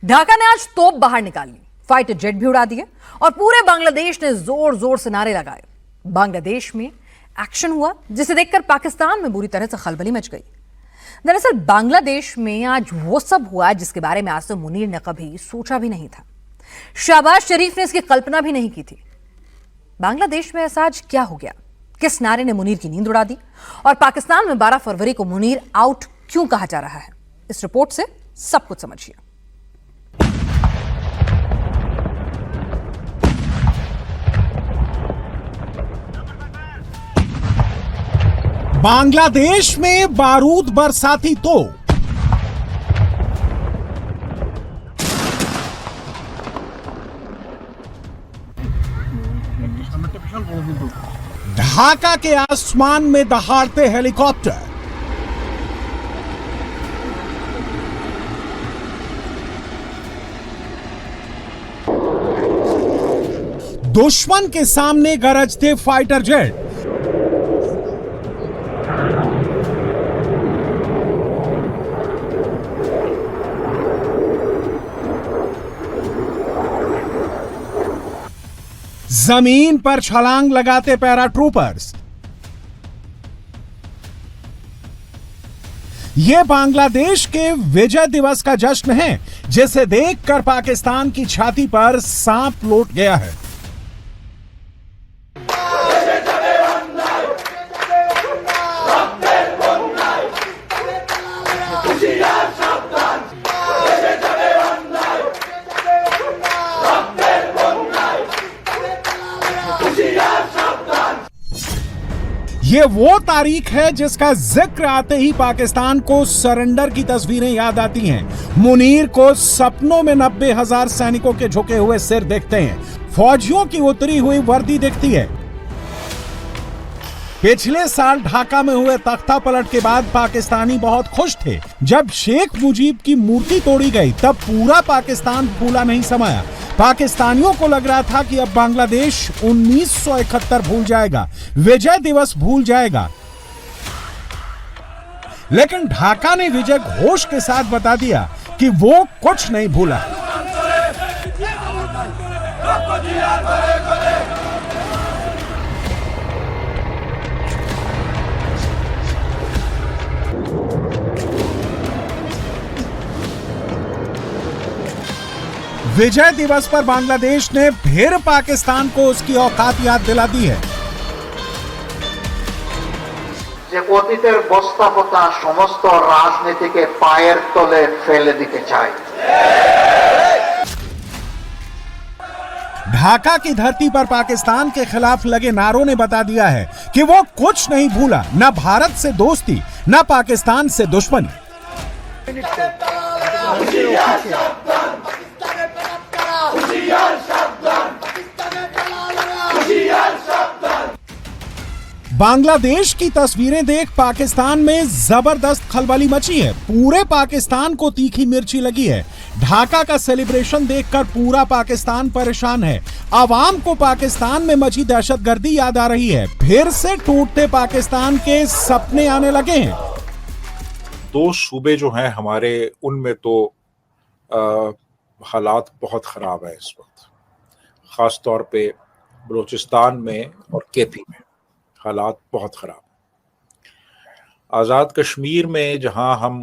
ढाका ने आज तोप बाहर निकाल ली, फाइटर जेट भी उड़ा दिए और पूरे बांग्लादेश ने जोर जोर से नारे लगाए। बांग्लादेश में एक्शन हुआ जिसे देखकर पाकिस्तान में बुरी तरह से खलबली मच गई। दरअसल बांग्लादेश में आज वो सब हुआ जिसके बारे में आसिम मुनीर ने कभी सोचा भी नहीं था। शहबाज शरीफ ने इसकी कल्पना भी नहीं की थी। बांग्लादेश में ऐसा आज क्या हो गया? किस नारे ने मुनीर की नींद उड़ा दी? और पाकिस्तान में 12 फरवरी को मुनीर आउट क्यों कहा जा रहा है? इस रिपोर्ट से सब कुछ समझिए। बांग्लादेश में बारूद बरसाती तो ढाका के आसमान में दहाड़ते हेलीकॉप्टर, दुश्मन के सामने गरजते फाइटर जेट, जमीन पर छलांग लगाते पैराट्रूपर्स। यह बांग्लादेश के विजय दिवस का जश्न है जिसे देखकर पाकिस्तान की छाती पर सांप लौट गया है। ये वो तारीख है जिसका जिक्र आते ही पाकिस्तान को सरेंडर की तस्वीरें याद आती हैं। मुनीर को सपनों में 90,000 सैनिकों के झुके हुए सिर देखते हैं, फौजियों की उतरी हुई वर्दी दिखती है। पिछले साल ढाका में हुए तख्ता पलट के बाद पाकिस्तानी बहुत खुश थे। जब शेख मुजीब की मूर्ति तोड़ी गई तब पूरा पाकिस्तान फूला नहीं समाया। पाकिस्तानियों को लग रहा था कि अब बांग्लादेश 1971 भूल जाएगा, विजय दिवस भूल जाएगा। लेकिन ढाका ने विजय घोष के साथ बता दिया कि वो कुछ नहीं भूला। विजय दिवस पर बांग्लादेश ने फिर पाकिस्तान को उसकी औकात याद दिला दी है। অতীতের বস্তাপনা সমস্ত রাজনীতিকে পায়ের তলে ফেলে দিতে চাই। ढाका की धरती पर पाकिस्तान के खिलाफ लगे नारों ने बता दिया है कि वो कुछ नहीं भूला, न भारत से दोस्ती न पाकिस्तान से दुश्मनी। बांग्लादेश की तस्वीरें देख पाकिस्तान में जबरदस्त खलबली मची है। पूरे पाकिस्तान को तीखी मिर्ची लगी है। ढाका का सेलिब्रेशन देखकर पूरा पाकिस्तान परेशान है। आवाम को पाकिस्तान में मची दहशतगर्दी याद आ रही है। फिर से टूटते पाकिस्तान के सपने आने लगे हैं। दो सूबे जो हैं हमारे, उनमें तो हालात बहुत ख़राब है इस वक्त। ख़ास तौर पे बलूचिस्तान में और केपी में हालात बहुत ख़राब। आज़ाद कश्मीर में जहां हम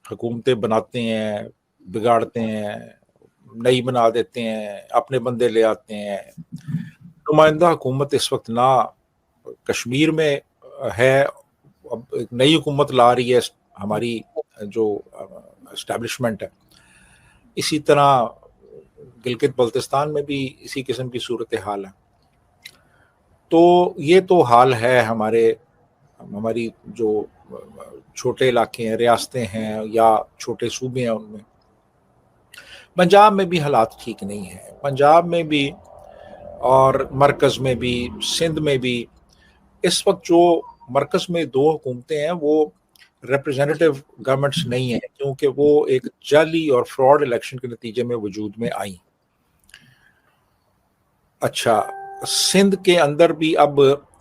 हुकूमतें बनाते हैं, बिगाड़ते हैं, नई बना देते हैं, अपने बंदे ले आते हैं, नुमाइंदा हुकूमत इस वक्त ना कश्मीर में है। अब एक नई हुकूमत ला रही है हमारी जो एस्टेब्लिशमेंट है। इसी तरह गिलगित बल्तिस्तान में भी इसी किस्म की सूरत हाल है। तो ये तो हाल है हमारी जो छोटे इलाके हैं, रियासतें हैं या छोटे सूबे हैं, उनमें। पंजाब में भी हालात ठीक नहीं है। पंजाब में भी और मरकज़ में भी, सिंध में भी इस वक्त जो मरकज़ में दो हुकूमतें हैं वो रिप्रेजेंटेटिव गवर्नमेंट्स नहीं है, क्योंकि वो एक जाली और फ्रॉड इलेक्शन के नतीजे में वजूद में आई। अच्छा, सिंध के अंदर भी अब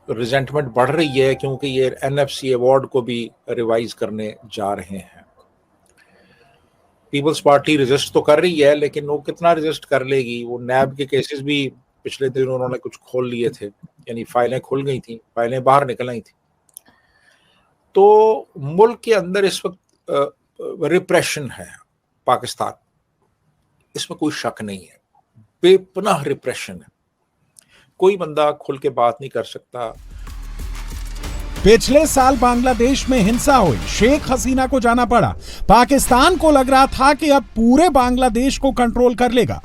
रिजेंटमेंट बढ़ रही है क्योंकि ये NFC अवार्ड को भी रिवाइज करने जा रहे हैं। पीपल्स पार्टी रेजिस्ट तो कर रही है, लेकिन वो कितना रेजिस्ट कर लेगी? वो नैब के केसेस भी पिछले दिन उन्होंने कुछ खोल लिए थे, यानी फाइलें खुल गई थी, फाइलें बाहर निकल आई थी। तो मुल्क के अंदर इस वक्त रिप्रेशन है पाकिस्तान, इसमें कोई शक नहीं है, बेपनाह रिप्रेशन है, कोई बंदा खुल के बात नहीं कर सकता। पिछले साल बांग्लादेश में हिंसा हुई, शेख हसीना को जाना पड़ा। पाकिस्तान को लग रहा था कि अब पूरे बांग्लादेश को कंट्रोल कर लेगा,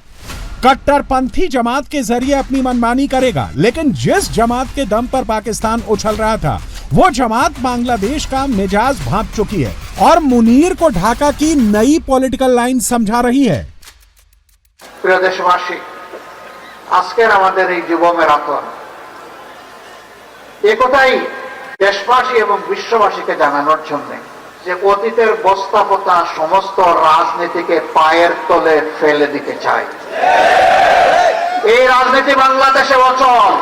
कट्टरपंथी जमात के जरिए अपनी मनमानी करेगा। लेकिन जिस जमात के दम पर पाकिस्तान उछल रहा था, वो जमात बांग्लादेश का मिजाज भांप चुकी है और मुनीर को ढाका की नई पॉलिटिकल लाइन समझा रही है। প্রিয় দেশবাসী, আজকের আমাদের এই যুব ম্যারাথন একটাই দেশবাসী এবং বিশ্ববাসীকে জানানোর জন্য যে অতীতের বস্তাপতা সমস্ত রাজনীতিকে পায়ের তলে ফেলে দিতে চাই। এই রাজনীতি বাংলাদেশে অচল,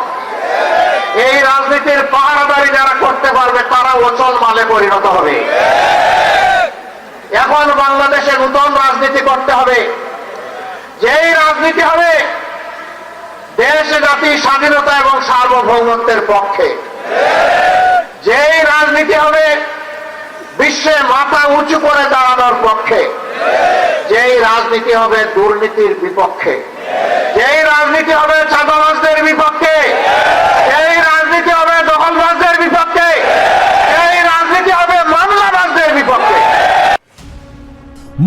এই রাজনীতির পাহারাদারি যারা করতে পারবে তারা অচল মালে পরিণত হবে। এখন বাংলাদেশে নতুন রাজনীতি করতে হবে, যেই রাজনীতি হবে দেশ জাতি স্বাধীনতা এবং সার্বভৌমত্বের পক্ষে, যেই রাজনীতি হবে বিশ্বে মাথা উঁচু করে দাঁড়ানোর পক্ষে, যেই রাজনীতি হবে দুর্নীতির বিপক্ষে, যেই রাজনীতি হবে চাঁদাবাজদের বিপক্ষে, যেই রাজনীতি হবে দখলবাজদের বিপক্ষে, যেই রাজনীতি হবে মামলাবাজদের বিপক্ষে।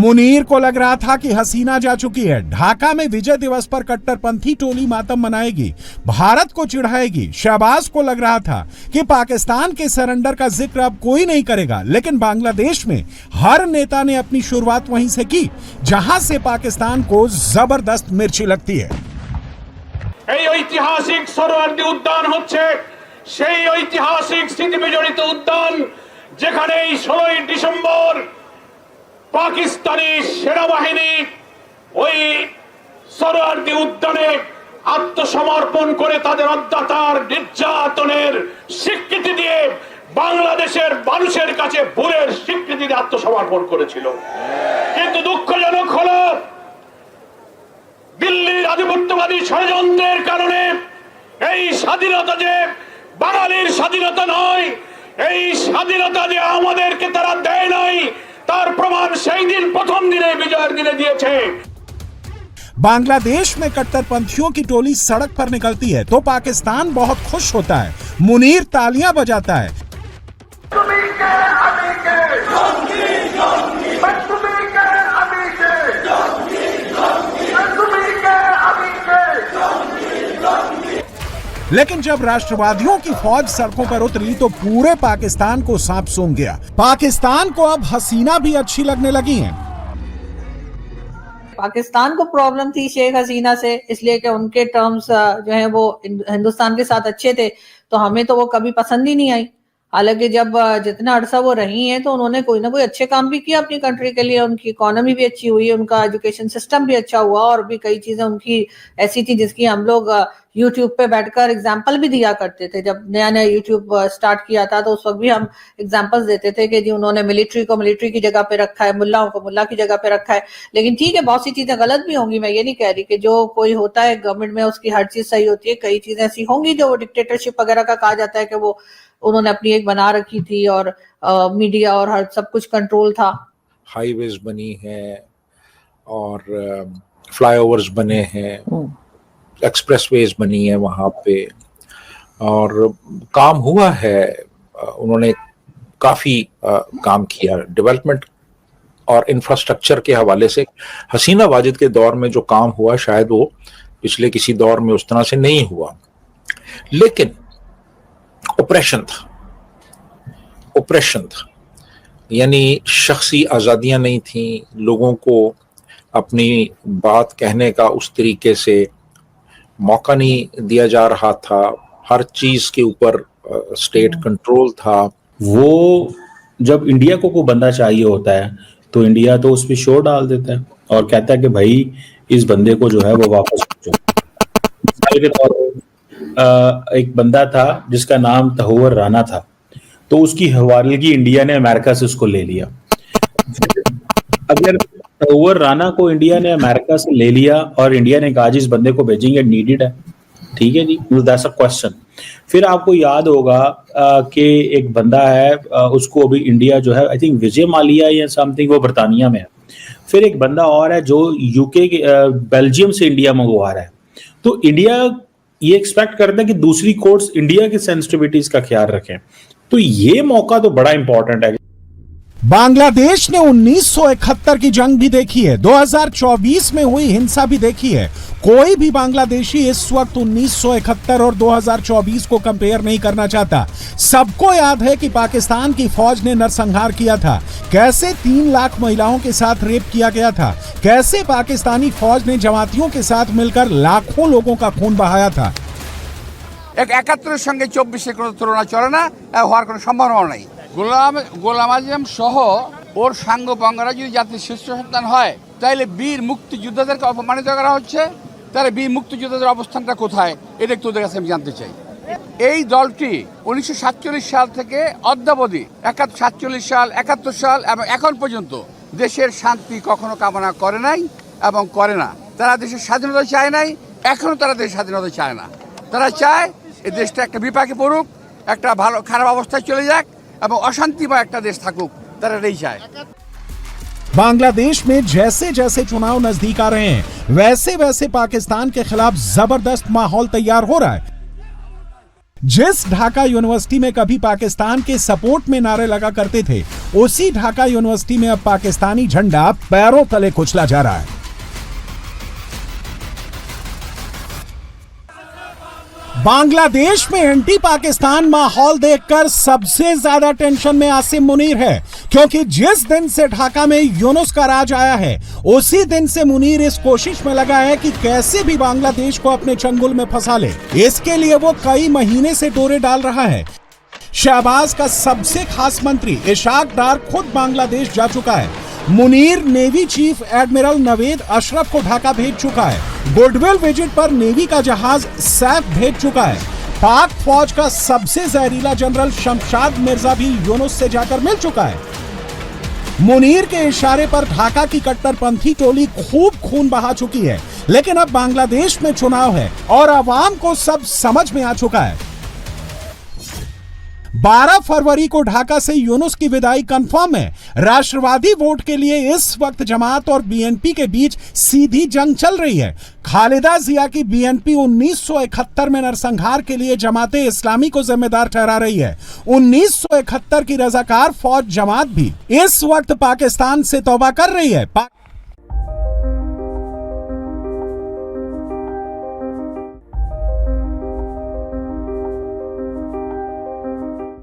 मुनीर को लग रहा था कि हसीना जा चुकी है। ढाका में विजय दिवस पर कट्टरपंथी टोली मातम मनाएगी, भारत को चिढ़ाएगी। शहबाज को लग रहा था कि पाकिस्तान के सरेंडर का जिक्र अब कोई नहीं करेगा। लेकिन बांग्लादेश में हर नेता ने अपनी शुरुआत वहीं से की, जहां से पाकिस्तान को जबरदस्त मिर्ची लगती है। এই ঐতিহাসিক সরোয়ার্দী উদ্যান হচ্ছে সেই ঐতিহাসিক স্মৃতি বিজড়িত উদ্যান, যেখানে এই 16ই ডিসেম্বর পাকিস্তানি সেনাবাহিনী ওই সরোয়ার্দী উদ্যানে আত্মসমর্পণ করে তাদের অত্যাচার নির্যাতনের স্বীকৃতি দিয়ে বাংলাদেশের মানুষের কাছে ভুলের স্বীকৃতি দিয়ে আত্মসমর্পণ করেছিল। কিন্তু দুঃখজনক হলো দিল্লির আধিপত্যবাদী ষড়যন্ত্রের কারণে এই স্বাধীনতা যে বাঙালির স্বাধীনতা নয়, এই স্বাধীনতা যে আমাদেরকে তারা দেয় নাই, তার প্রমাণ সেই দিন প্রথম দিনে বিজয়ের দিনে দিয়েছে। बांग्लादेश में कट्टरपंथियों की टोली सड़क पर निकलती है तो पाकिस्तान बहुत खुश होता है, मुनीर तालियां बजाता है। लेकिन जब राष्ट्रवादियों की फौज सड़कों पर उतरी तो पूरे पाकिस्तान को सांप सूंघ गया। पाकिस्तान को अब हसीना भी अच्छी लगने लगी हैं। पाकिस्तान को प्रॉब्लम थी शेख हसीना से, इसलिए कि उनके टर्म्स जो है वो हिंदुस्तान के साथ अच्छे थे, तो हमें तो वो कभी पसंद ही नहीं आई। हालांकि जब जितना अरसा वो रही हैं तो उन्होंने कोई ना कोई अच्छे काम भी किया अपनी कंट्री के लिए। उनकी इकोनॉमी भी अच्छी हुई, उनका एजुकेशन सिस्टम भी अच्छा हुआ, और भी कई चीजें उनकी ऐसी थी जिसकी हम लोग यूट्यूब पे बैठकर एग्जाम्पल भी दिया करते थे। जब नया नया यूट्यूब स्टार्ट किया था तो उस वक्त भी हम एग्जाम्पल्स देते थे कि जी उन्होंने मिलिट्री को मिलिट्री की जगह पे रखा है, मुल्लाओं को मुल्ला की जगह पे रखा है। लेकिन ठीक है, बहुत सी चीजें गलत भी होंगी, मैं ये नहीं कह रही कि जो कोई होता है गवर्नमेंट में उसकी हर चीज सही होती है। कई चीजें ऐसी होंगी जो डिक्टेटरशिप वगैरह का कहा जाता है कि वो उन्होंने अपनी एक बना रखी थी, और मीडिया और हर सब कुछ कंट्रोल था। हाईवेज बनी है और फ्लाईओवर्स बने हैं, एक्सप्रेसवेज बनी है वहाँ पे, और काम हुआ है। उन्होंने काफ़ी काम किया डेवलपमेंट और इंफ्रास्ट्रक्चर के हवाले से। हसीना वाजिद के दौर में जो काम हुआ शायद वो पिछले किसी दौर में उस तरह से नहीं हुआ, लेकिन ऑपरेशन था, यानी शख्सी आज़ादियाँ नहीं थी, लोगों को अपनी बात कहने का उस तरीके से मौका नहीं दिया जा रहा था, हर चीज़ के ऊपर स्टेट कंट्रोल था। वो जब इंडिया को कोई बंदा चाहिए होता है तो इंडिया तो उस पर शोर डाल देता है और कहता है कि भाई इस बंदे को जो है वो वापस भेजो। मिसाल के तौर पर एक बंदा था जिसका नाम तहव्वुर राना था, तो उसकी हवालगी इंडिया ने अमेरिका से उसको ले लिया। अगर ओवर राना को इंडिया ने अमेरिका से ले लिया और इंडिया ने कहा जी इस बंदे को भेजेंगे, नीडेड है, ठीक है जी, दैट्स अ क्वेश्चन। फिर आपको याद होगा कि एक बंदा है, उसको अभी इंडिया जो है, आई थिंक विजय मालिया या समथिंग, वो बर्तानिया में है। फिर एक बंदा और है जो यूके के बेल्जियम से इंडिया मंगवा रहा है। तो इंडिया ये एक्सपेक्ट करता है कि दूसरी कोर्ट्स इंडिया की सेंसिटिविटीज का ख्याल रखें। तो ये मौका तो बड़ा इंपॉर्टेंट है। बांग्लादेश ने 1971 की जंग भी देखी है, 2024 में हुई हिंसा भी देखी है। कोई भी बांग्लादेशी इस वक्त 1971 और 2024 को कंपेयर नहीं करना चाहता। सबको याद है कि पाकिस्तान की फौज ने नरसंहार किया था, कैसे 3 लाख महिलाओं के साथ रेप किया गया था, कैसे पाकिस्तानी फौज ने जमातियों के साथ मिलकर लाखों लोगों का खून बहाया था। एक 71 সঙ্গে 24 কোনো তুলনা চলে না, হওয়ার কোনো সম্ভাবনা নেই। গোলাম আজম সহ ওর সাঙ্গ পাঙ্গরা যদি জাতির শীর্ষ সন্তান হয়, তাহলে বীর মুক্তিযোদ্ধাদেরকে অপমানিত করা হচ্ছে। তাহলে বীর মুক্তিযোদ্ধাদের অবস্থানটা কোথায়, এটা একটু ওদের কাছে আমি জানতে চাই। এই দলটি 1947 সাল থেকে অদ্যাবধি 47 সাল, 71 সাল এবং এখন পর্যন্ত দেশের শান্তি কখনো কামনা করে নাই এবং করে না। তারা দেশের স্বাধীনতা চায় নাই, এখনো তারা দেশের স্বাধীনতা চায় না। তারা চায় এই দেশটা একটা বিপাকে পড়ুক, একটা ভালো খারাপ অবস্থায় চলে যাক এবং অশান্তিময় একটা দেশ থাকুক, তারা এটাই চায়। बांग्लादेश में जैसे जैसे चुनाव नजदीक आ रहे हैं, वैसे वैसे पाकिस्तान के खिलाफ जबरदस्त माहौल तैयार हो रहा है। जिस ढाका यूनिवर्सिटी में कभी पाकिस्तान के सपोर्ट में नारे लगा करते थे, उसी ढाका यूनिवर्सिटी में अब पाकिस्तानी झंडा पैरों तले कुचला जा रहा है। बांग्लादेश में एंटी पाकिस्तान माहौल देखकर सबसे ज्यादा टेंशन में आसिम मुनीर है, क्योंकि जिस दिन से ढाका में यूनुस का राज आया है, उसी दिन से मुनीर इस कोशिश में लगा है कि कैसे भी बांग्लादेश को अपने चंगुल में फंसा ले। इसके लिए वो कई महीने से डोरे डाल रहा है। शहबाज का सबसे खास मंत्री इशाक डार खुद बांग्लादेश जा चुका है। Munir navy chief admiral Naved Ashraf को ढाका भेज चुका है। गुडविल विजिट पर नेवी का जहाज सैफ भेज चुका है। पाक फौज का सबसे जहरीला जनरल शमशाद मिर्जा भी यूनुस से जाकर मिल चुका है। मुनीर के इशारे पर ढाका की कट्टरपंथी टोली खूब खून बहा चुकी है, लेकिन अब बांग्लादेश में चुनाव है और आवाम को सब समझ में आ चुका है। 12 फरवरी को ढाका से यूनुस की विदाई कंफर्म है। राष्ट्रवादी वोट के लिए इस वक्त जमात और बीएनपी के बीच सीधी जंग चल रही है। खालिदा जिया की बीएनपी 1971 में नरसंहार के लिए जमाते इस्लामी को जिम्मेदार ठहरा रही है। 1971 की रजाकार फौज जमात भी इस वक्त पाकिस्तान से तौबा कर रही है।